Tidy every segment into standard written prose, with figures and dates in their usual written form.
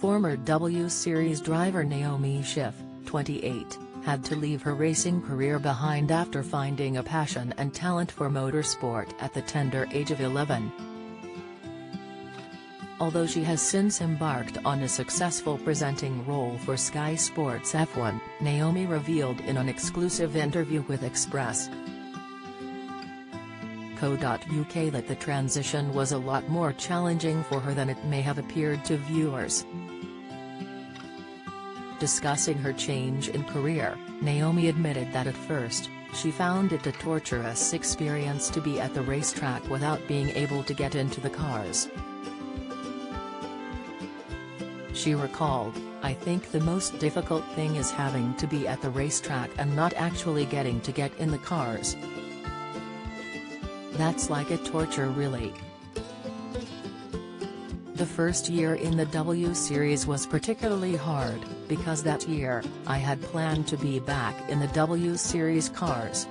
Former W Series driver Naomi Schiff, 28, had to leave her racing career behind after finding a passion and talent for motorsport at the tender age of 11. Although she has since embarked on a successful presenting role for Sky Sports F1, Naomi revealed in an exclusive interview with Express. Co.uk that the transition was a lot more challenging for her than it may have appeared to viewers. Discussing her change in career, Naomi admitted that at first, she found it a torturous experience to be at the racetrack without being able to get into the cars. She recalled, "I think the most difficult thing is having to be at the racetrack and not actually getting to get in the cars. That's like a torture really." The first year in the W Series was particularly hard, because that year, I had planned to be back in the W Series cars.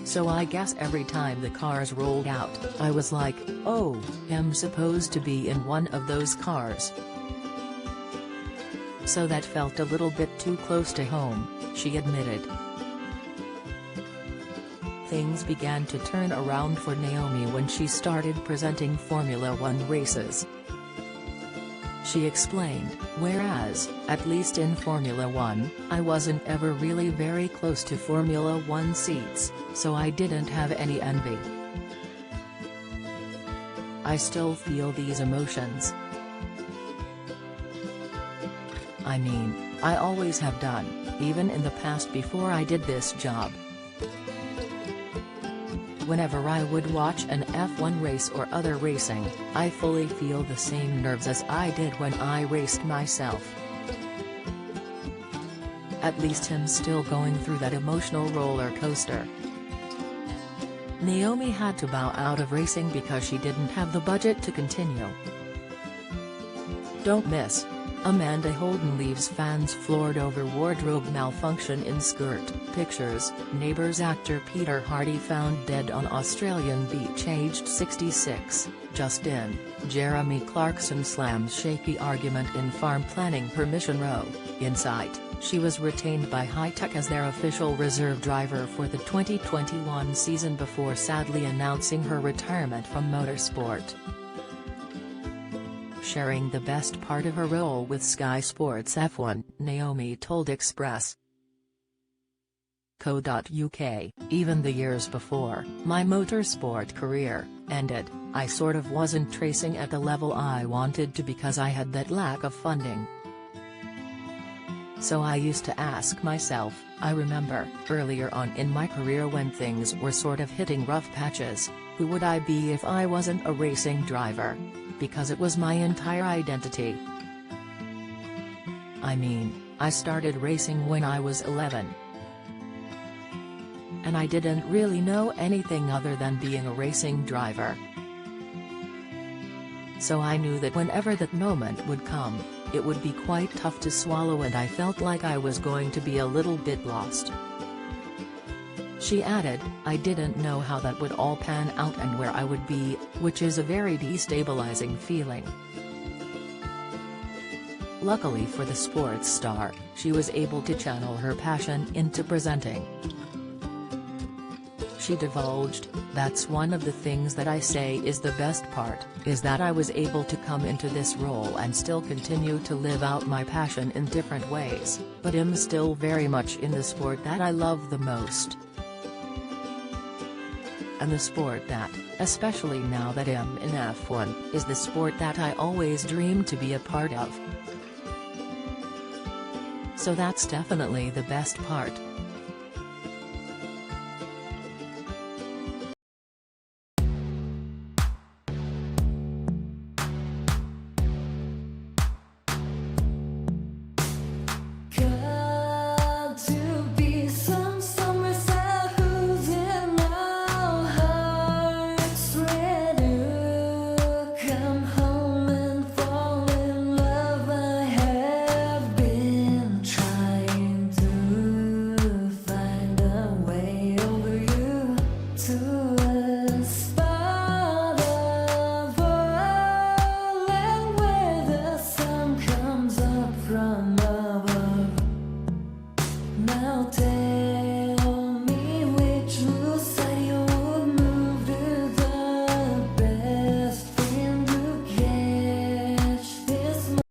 So I guess every time the cars rolled out, I was like, oh, I'm supposed to be in one of those cars. So that felt a little bit too close to home, she admitted. Things began to turn around for Naomi when she started presenting Formula One races. She explained, "Whereas, at least in Formula One, I wasn't ever really very close to Formula One seats, so I didn't have any envy. I still feel these emotions. I mean, I always have done, even in the past before I did this job. Whenever I would watch an F1 race or other racing, I fully feel the same nerves as I did when I raced myself." At least him still going through that emotional roller coaster. Naomi had to bow out of racing because she didn't have the budget to continue. Don't miss. Amanda Holden leaves fans floored over wardrobe malfunction in skirt. Pictures, Neighbours actor Peter Hardy found dead on Australian beach aged 66, just in. Jeremy Clarkson slams shaky argument in farm planning permission row. Insight, she was retained by High Tech as their official reserve driver for the 2021 season before sadly announcing her retirement from motorsport. Sharing the best part of her role with Sky Sports F1, Naomi told Express. Co.uk, even the years before my motorsport career ended, I sort of wasn't racing at the level I wanted to because I had that lack of funding. So I used to ask myself, I remember, earlier on in my career when things were sort of hitting rough patches, who would I be if I wasn't a racing driver? Because it was my entire identity. I mean, I started racing when I was 11. And I didn't really know anything other than being a racing driver. So I knew that whenever that moment would come, it would be quite tough to swallow and I felt like I was going to be a little bit lost." She added, "I didn't know how that would all pan out and where I would be, which is a very destabilizing feeling." Luckily for the sports star, she was able to channel her passion into presenting. She divulged, "That's one of the things that I say is the best part, is that I was able to come into this role and still continue to live out my passion in different ways, but am still very much in the sport that I love the most. And the sport that, especially now that I'm in F1, is the sport that I always dreamed to be a part of. So that's definitely the best part."